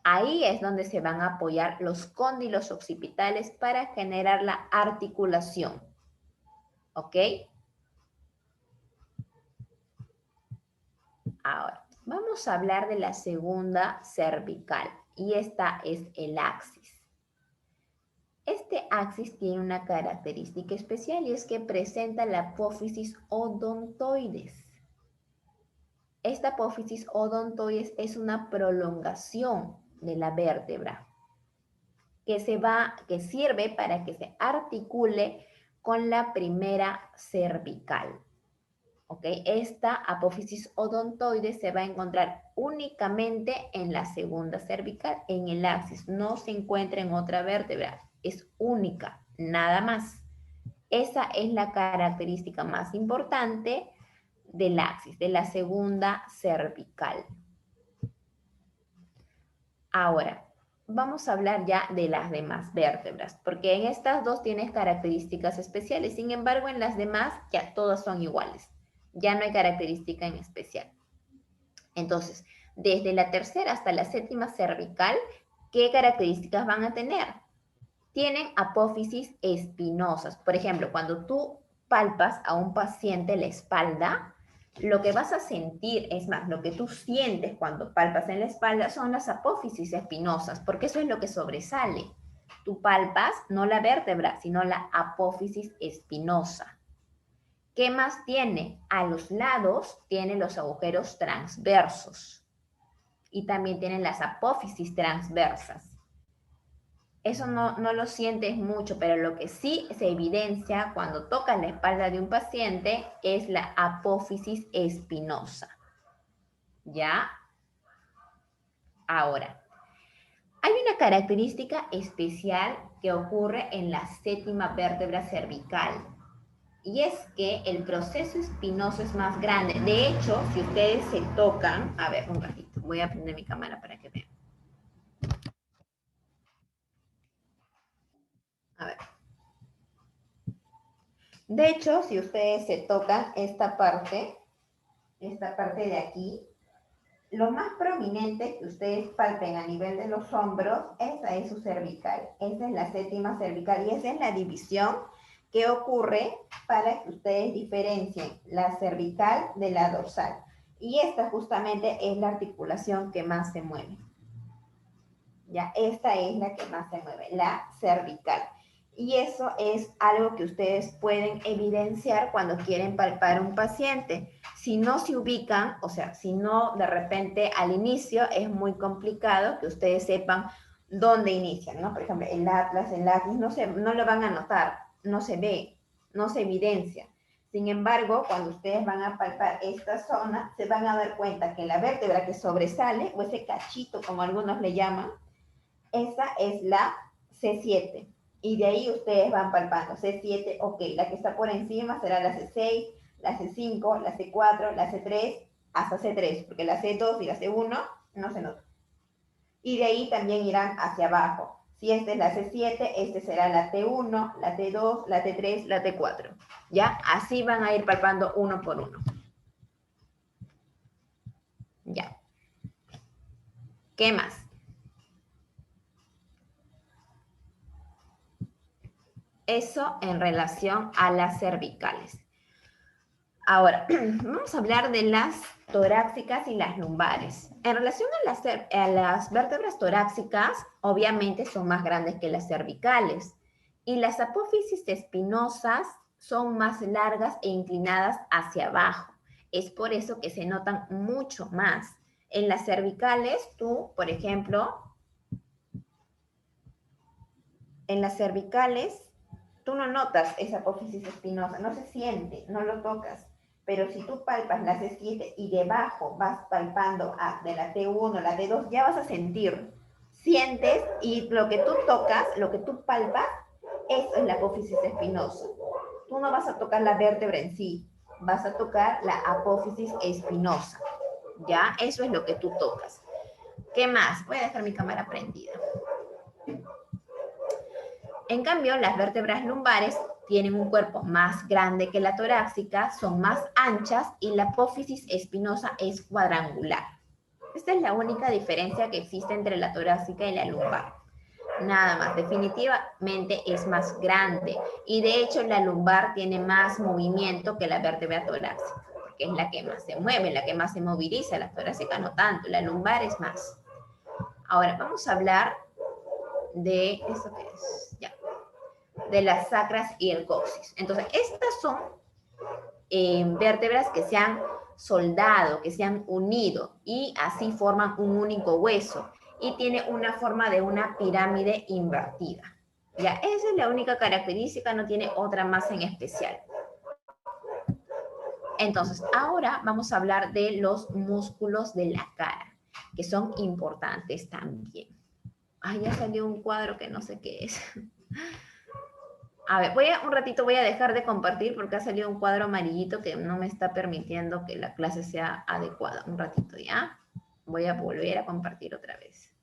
Ahí es donde se van a apoyar los cóndilos occipitales para generar la articulación. ¿Ok? Ahora, vamos a hablar de la segunda cervical y esta es el axis. Este axis tiene una característica especial y es que presenta la apófisis odontoides. Esta apófisis odontoides es una prolongación de la vértebra que sirve para que se articule con la primera cervical. ¿Ok? Esta apófisis odontoides se va a encontrar únicamente en la segunda cervical, en el axis. No se encuentra en otra vértebra. Es única, nada más. Esa es la característica más importante del axis, de la segunda cervical. Ahora, vamos a hablar ya de las demás vértebras, porque en estas dos tienes características especiales. Sin embargo, en las demás ya todas son iguales. Ya no hay característica en especial. Entonces, desde la tercera hasta la séptima cervical, ¿qué características van a tener? Tienen apófisis espinosas. Por ejemplo, cuando tú palpas a un paciente la espalda, lo que vas a sentir, es más, lo que tú sientes cuando palpas en la espalda son las apófisis espinosas, porque eso es lo que sobresale. Tú palpas no la vértebra, sino la apófisis espinosa. ¿Qué más tiene? A los lados tiene los agujeros transversos y también tienen las apófisis transversas. Eso no lo sientes mucho, pero lo que sí se evidencia cuando tocas la espalda de un paciente es la apófisis espinosa. ¿Ya? Ahora, hay una característica especial que ocurre en la séptima vértebra cervical, y es que el proceso espinoso es más grande. De hecho, si ustedes se tocan, a ver, un ratito, voy a prender mi cámara para que vean. A ver. De hecho, si ustedes se tocan esta parte de aquí, lo más prominente que ustedes palpen a nivel de los hombros, esa es su cervical. Esa es la séptima cervical y esa es la división que ocurre para que ustedes diferencien la cervical de la dorsal. Y esta justamente es la articulación que más se mueve. Ya, esta es la que más se mueve, la cervical. Y eso es algo que ustedes pueden evidenciar cuando quieren palpar a un paciente. Si no se ubican, o sea, si no de repente al inicio es muy complicado que ustedes sepan dónde inician, ¿no? Por ejemplo, el atlas, el axis, no lo van a notar, no se ve, no se evidencia. Sin embargo, cuando ustedes van a palpar esta zona, se van a dar cuenta que la vértebra que sobresale, o ese cachito como algunos le llaman, esa es la C7. Y de ahí ustedes van palpando. C7, ok, la que está por encima será la C6, la C5, la C4, la C3, hasta C3, porque la C2 y la C1 no se notan. Y de ahí también irán hacia abajo. Si esta es la C7, este será la T1, la T2, la T3, la T4. ¿Ya? Así van a ir palpando uno por uno. Ya. ¿Qué más? Eso en relación a las cervicales. Ahora, vamos a hablar de las torácicas y las lumbares. En relación a las vértebras torácicas, obviamente son más grandes que las cervicales. Y las apófisis espinosas son más largas e inclinadas hacia abajo. Es por eso que se notan mucho más. En las cervicales, tú, por ejemplo, en las cervicales, tú no notas esa apófisis espinosa, no se siente, no lo tocas. Pero si tú palpas la C7 y debajo vas palpando de la T1, la T2, ya vas a sentir, sientes, y lo que tú tocas, lo que tú palpas, eso es la apófisis espinosa. Tú no vas a tocar la vértebra en sí, vas a tocar la apófisis espinosa. ¿Ya? Eso es lo que tú tocas. ¿Qué más? Voy a dejar mi cámara prendida. En cambio, las vértebras lumbares tienen un cuerpo más grande que la torácica, son más anchas y la apófisis espinosa es cuadrangular. Esta es la única diferencia que existe entre la torácica y la lumbar. Nada más, definitivamente es más grande y de hecho la lumbar tiene más movimiento que la vértebra torácica, porque es la que más se mueve, la que más se moviliza, la torácica no tanto, la lumbar es más. Ahora vamos a hablar de esto que es, ya, de las sacras y el coxis. Entonces, estas son vértebras que se han soldado, que se han unido y así forman un único hueso y tiene una forma de una pirámide invertida. Ya, esa es la única característica, no tiene otra más en especial. Entonces, ahora vamos a hablar de los músculos de la cara, que son importantes también. Ay, ya salió un cuadro que no sé qué es. A ver, un ratito voy a dejar de compartir porque ha salido un cuadro amarillito que no me está permitiendo que la clase sea adecuada. Un ratito, ¿ya? Voy a volver a compartir otra vez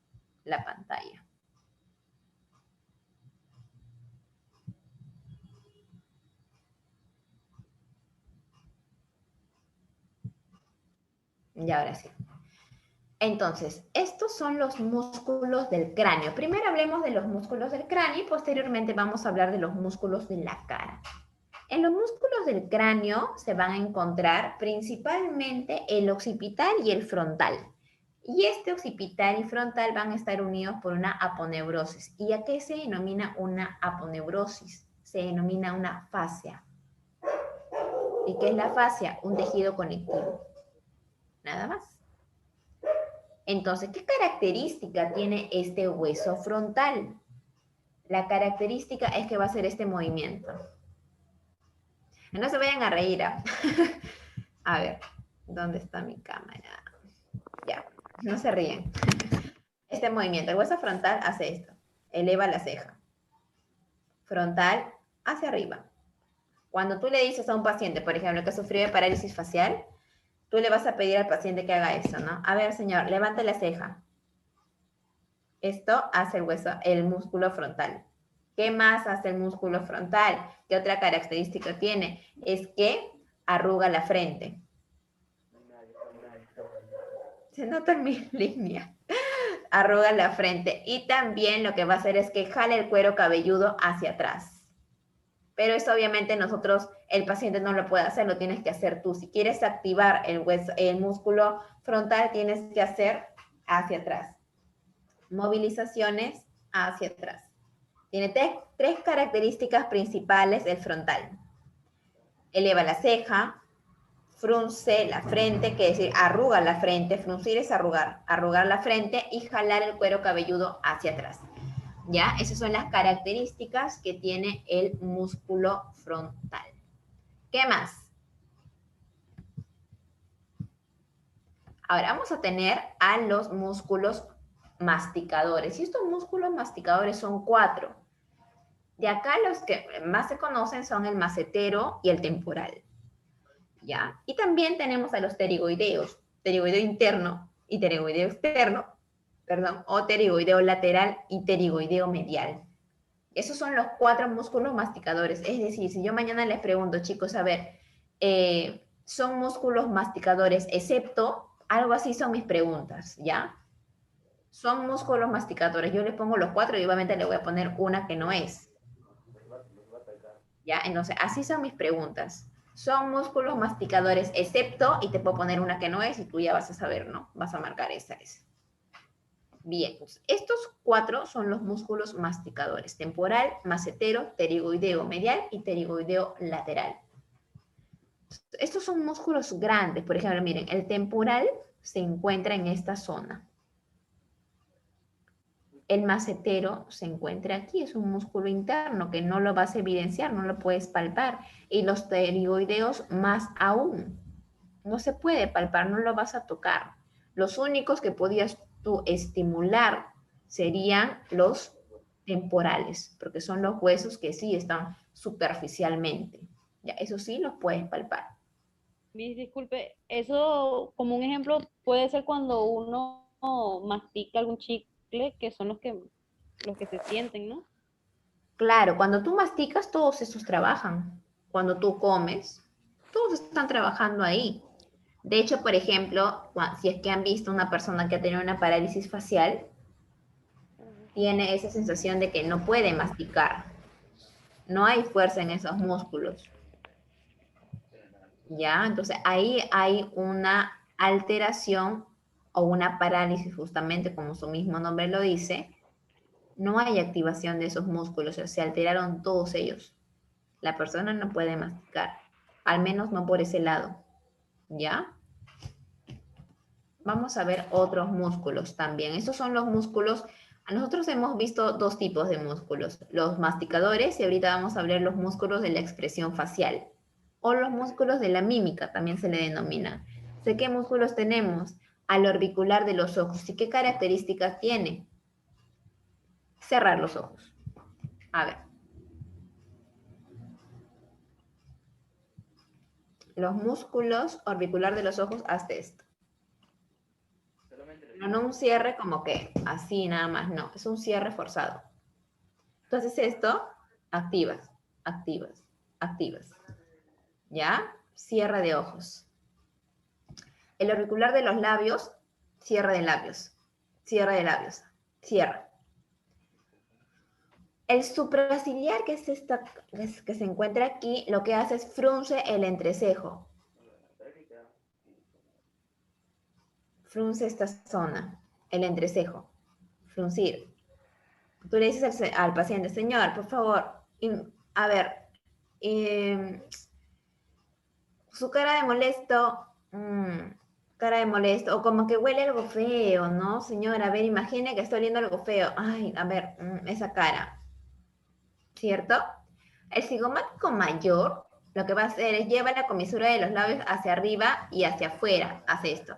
la pantalla. Y ahora sí. Entonces, estos son los músculos del cráneo. Primero hablemos de los músculos del cráneo y posteriormente vamos a hablar de los músculos de la cara. En los músculos del cráneo se van a encontrar principalmente el occipital y el frontal. Y este occipital y frontal van a estar unidos por una aponeurosis. ¿Y a qué se denomina una aponeurosis? Se denomina una fascia. ¿Y qué es la fascia? Un tejido conectivo. Nada más. Entonces, ¿qué característica tiene este hueso frontal? La característica es que va a hacer este movimiento. No se vayan a reír. A ver, ¿dónde está mi cámara? Ya, no se ríen. Este movimiento, el hueso frontal hace esto. Eleva la ceja. Frontal hacia arriba. Cuando tú le dices a un paciente, por ejemplo, que sufrió de parálisis facial, tú le vas a pedir al paciente que haga eso, ¿no? A ver, señor, levante la ceja. Esto hace el hueso, el músculo frontal. ¿Qué más hace el músculo frontal? ¿Qué otra característica tiene? Es que arruga la frente. Se nota en mi línea. Arruga la frente. Y también lo que va a hacer es que jale el cuero cabelludo hacia atrás. Pero eso obviamente nosotros, el paciente no lo puede hacer, lo tienes que hacer tú. Si quieres activar el músculo frontal, tienes que hacer hacia atrás. Movilizaciones hacia atrás. Tiene tres características principales el frontal. Eleva la ceja, frunce la frente, que es decir, arruga la frente. Fruncir es arrugar la frente y jalar el cuero cabelludo hacia atrás. ¿Ya? Esas son las características que tiene el músculo frontal. ¿Qué más? Ahora vamos a tener a los músculos masticadores. Y estos músculos masticadores son 4. De acá los que más se conocen son el macetero y el temporal. ¿Ya? Y también tenemos a los pterigoideos, pterigoideo interno y pterigoideo externo, perdón, o pterigoideo lateral y pterigoideo medial. Esos son los 4 músculos masticadores. Es decir, si yo mañana les pregunto, chicos, a ver, son músculos masticadores, excepto, algo así son mis preguntas, ¿ya? Son músculos masticadores. Yo les pongo los 4 y obviamente le voy a poner una que no es. ¿Ya? Entonces, así son mis preguntas. Son músculos masticadores, excepto, y te puedo poner una que no es, y tú ya vas a saber, ¿no? Vas a marcar esa. Bien, pues estos 4 son los músculos masticadores: temporal, macetero, pterigoideo medial y pterigoideo lateral. Estos son músculos grandes. Por ejemplo, miren, el temporal se encuentra en esta zona. El macetero se encuentra aquí, es un músculo interno que no lo vas a evidenciar, no lo puedes palpar. Y los pterigoideos más aún. No se puede palpar, no lo vas a tocar. Los únicos que podías tú estimular serían los temporales, porque son los huesos que sí están superficialmente. Ya, eso sí los puedes palpar. Disculpe, eso como un ejemplo puede ser cuando uno mastica algún chicle, que son los que se sienten, ¿no? Claro, cuando tú masticas, todos esos trabajan. Cuando tú comes, todos están trabajando ahí. De hecho, por ejemplo, si es que han visto una persona que ha tenido una parálisis facial, tiene esa sensación de que no puede masticar. No hay fuerza en esos músculos. ¿Ya? Entonces, ahí hay una alteración o una parálisis, justamente como su mismo nombre lo dice. No hay activación de esos músculos, o sea, se alteraron todos ellos. La persona no puede masticar, al menos no por ese lado. ¿Ya? Vamos a ver otros músculos también. Estos son los músculos. Nosotros hemos visto 2 tipos de músculos, los masticadores, y ahorita vamos a ver los músculos de la expresión facial, o los músculos de la mímica, también se le denomina. ¿De qué músculos tenemos? Al orbicular de los ojos. ¿Y qué características tiene? Cerrar los ojos. A ver. Los músculos orbicular de los ojos, hazte esto. Pero no un cierre como que así nada más, no. Es un cierre forzado. Entonces esto, activas, activas, activas. ¿Ya? Cierre de ojos. El auricular de los labios, cierre de labios. Cierre de labios. Cierra. El supraciliar, que es esta, que se encuentra aquí, lo que hace es frunce el entrecejo. Frunce esta zona, el entrecejo. Fruncir. Tú le dices al paciente, señor, por favor, a ver, su cara de molesto, cara de molesto, o como que huele algo feo, ¿no? Señora, a ver, imagine que está oliendo algo feo. Ay, a ver, esa cara. ¿Cierto? El cigomático mayor lo que va a hacer es llevar la comisura de los labios hacia arriba y hacia afuera. Hace esto.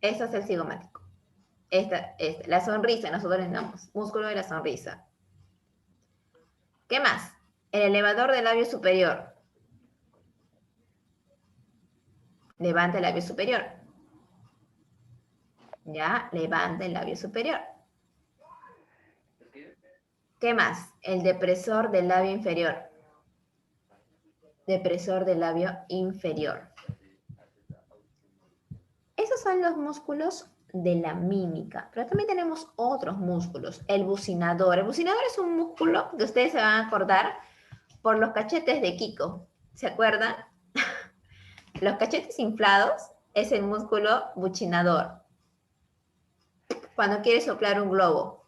Eso es el cigomático. La sonrisa, nosotros le damos músculo de la sonrisa. ¿Qué más? El elevador del labio superior. Levanta el labio superior. Ya, levanta el labio superior. ¿Qué más? El depresor del labio inferior. Depresor del labio inferior. Esos son los músculos de la mímica, pero también tenemos otros músculos. El bucinador. El bucinador es un músculo que ustedes se van a acordar por los cachetes de Kiko. ¿Se acuerdan? Los cachetes inflados es el músculo bucinador. Cuando quieres soplar un globo.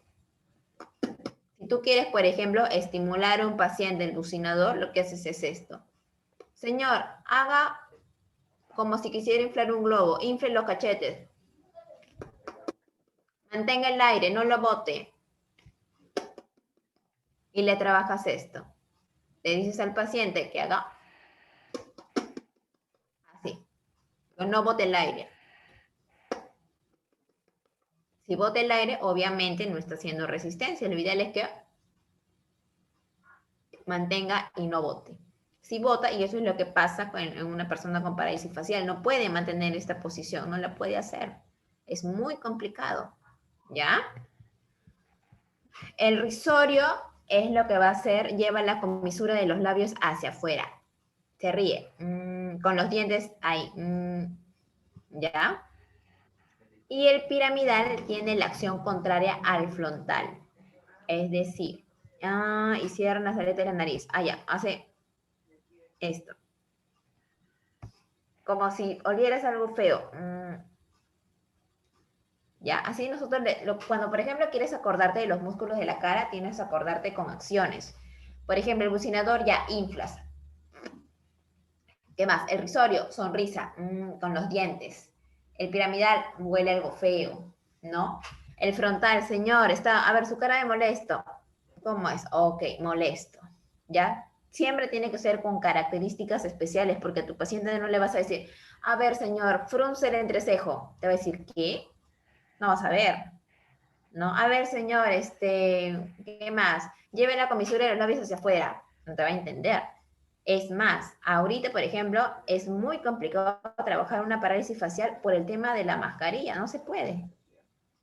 Si tú quieres, por ejemplo, estimular a un paciente el bucinador, lo que haces es esto. Señor, haga como si quisiera inflar un globo. Infle los cachetes. Mantenga el aire, no lo bote. Y le trabajas esto. Le dices al paciente que haga así. Pero no bote el aire. Si bota el aire, obviamente no está haciendo resistencia. Lo ideal es que mantenga y no bote. Si bota, y eso es lo que pasa en una persona con parálisis facial, no puede mantener esta posición, no la puede hacer. Es muy complicado, ¿ya? El risorio es lo que va a hacer, lleva la comisura de los labios hacia afuera. Se ríe, con los dientes ahí, ¿ya? Y el piramidal tiene la acción contraria al frontal. Es decir, y cierra las aletas de la nariz. Ya, hace esto. Como si olieras algo feo. Ya, así nosotros, cuando por ejemplo quieres acordarte de los músculos de la cara, tienes que acordarte con acciones. Por ejemplo, el bucinador ya inflas. ¿Qué más? El risorio, sonrisa, con los dientes. El piramidal, huele algo feo, ¿no? El frontal, señor, está, a ver, su cara de molesto. ¿Cómo es? Ok, molesto, ¿ya? Siempre tiene que ser con características especiales, porque a tu paciente no le vas a decir, a ver, señor, frunce el entrecejo. Te va a decir, ¿qué? No vas a ver, ¿no? A ver, señor, ¿qué más? Lleve la comisura de los labios hacia afuera. No te va a entender. Es más, ahorita, por ejemplo, es muy complicado trabajar una parálisis facial por el tema de la mascarilla. No se puede,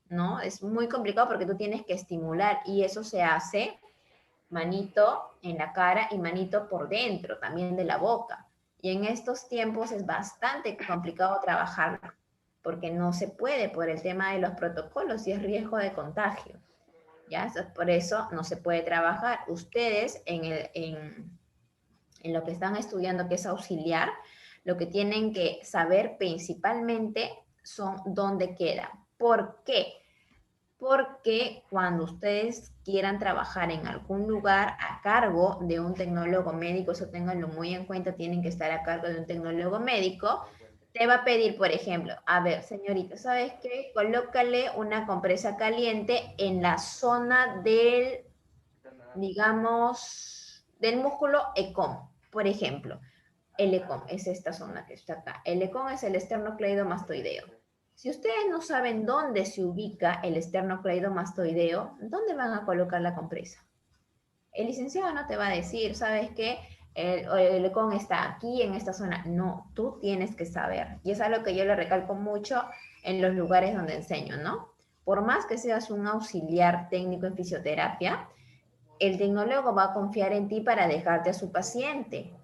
¿no? Es muy complicado porque tú tienes que estimular y eso se hace manito en la cara y manito por dentro, también de la boca. Y en estos tiempos es bastante complicado trabajarlo porque no se puede por el tema de los protocolos y es riesgo de contagio. ¿Ya? Por eso no se puede trabajar. Ustedes en lo que están estudiando, que es auxiliar, lo que tienen que saber principalmente son dónde queda. ¿Por qué? Porque cuando ustedes quieran trabajar en algún lugar a cargo de un tecnólogo médico, eso ténganlo muy en cuenta, tienen que estar a cargo de un tecnólogo médico, te va a pedir, por ejemplo, a ver, señorita, ¿sabes qué? Colócale una compresa caliente en la zona del, digamos, del músculo ECOM, por ejemplo. El ECOM es esta zona que está acá. El ECOM es el esternocleidomastoideo. Si ustedes no saben dónde se ubica el esternocleidomastoideo, ¿dónde van a colocar la compresa? El licenciado no te va a decir, ¿sabes qué? El ECOM está aquí, en esta zona. No, tú tienes que saber. Y es algo que yo le recalco mucho en los lugares donde enseño, ¿no? Por más que seas un auxiliar técnico en fisioterapia, el tecnólogo va a confiar en ti para dejarte a su paciente.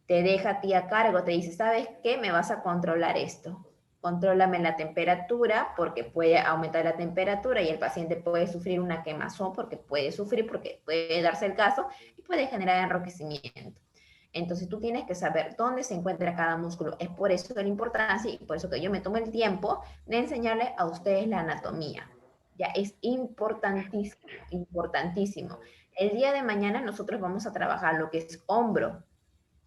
Te deja a ti a cargo, te dice, ¿sabes qué? Me vas a controlar esto. Contrólame la temperatura porque puede aumentar la temperatura y el paciente puede sufrir una quemazón porque puede darse el caso y puede generar enrojecimiento. Entonces tú tienes que saber dónde se encuentra cada músculo. Es por eso la importancia y por eso que yo me tomo el tiempo de enseñarles a ustedes la anatomía. Ya es importantísimo, importantísimo. El día de mañana nosotros vamos a trabajar lo que es hombro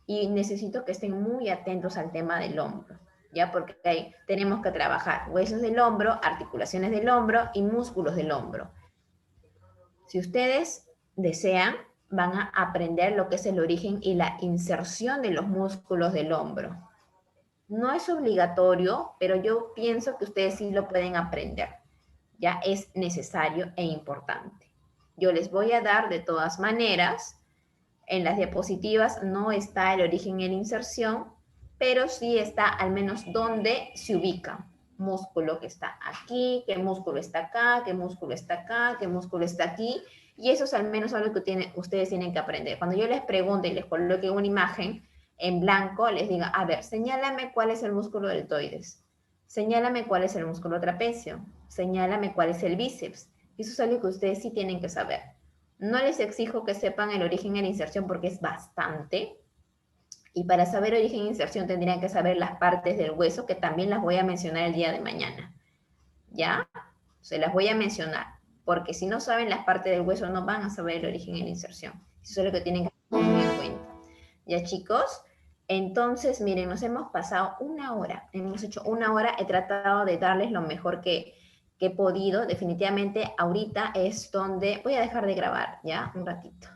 y necesito que estén muy atentos al tema del hombro. ¿Ya? Porque ahí tenemos que trabajar huesos del hombro, articulaciones del hombro y músculos del hombro. Si ustedes desean, van a aprender lo que es el origen y la inserción de los músculos del hombro. No es obligatorio, pero yo pienso que ustedes sí lo pueden aprender. Ya es necesario e importante. Yo les voy a dar de todas maneras, en las diapositivas no está el origen y la inserción, pero sí está al menos dónde se ubica. Músculo que está aquí, qué músculo está acá, qué músculo está acá, qué músculo está aquí. Y eso es al menos algo que ustedes tienen que aprender. Cuando yo les pregunte y les coloque una imagen en blanco, les diga, a ver, señálame cuál es el músculo deltoides. Señálame cuál es el músculo trapecio. Señálame cuál es el bíceps. Eso es algo que ustedes sí tienen que saber. No les exijo que sepan el origen y la inserción porque es bastante. Y para saber origen e inserción tendrían que saber las partes del hueso, que también las voy a mencionar el día de mañana. ¿Ya? Se las voy a mencionar, porque si no saben las partes del hueso no van a saber el origen y la inserción. Eso es lo que tienen que tener muy en cuenta. ¿Ya, chicos? Entonces, miren, nos hemos pasado una hora. Hemos hecho una hora. He tratado de darles lo mejor que he podido. Definitivamente, ahorita es donde... Voy a dejar de grabar, ¿ya? Un ratito.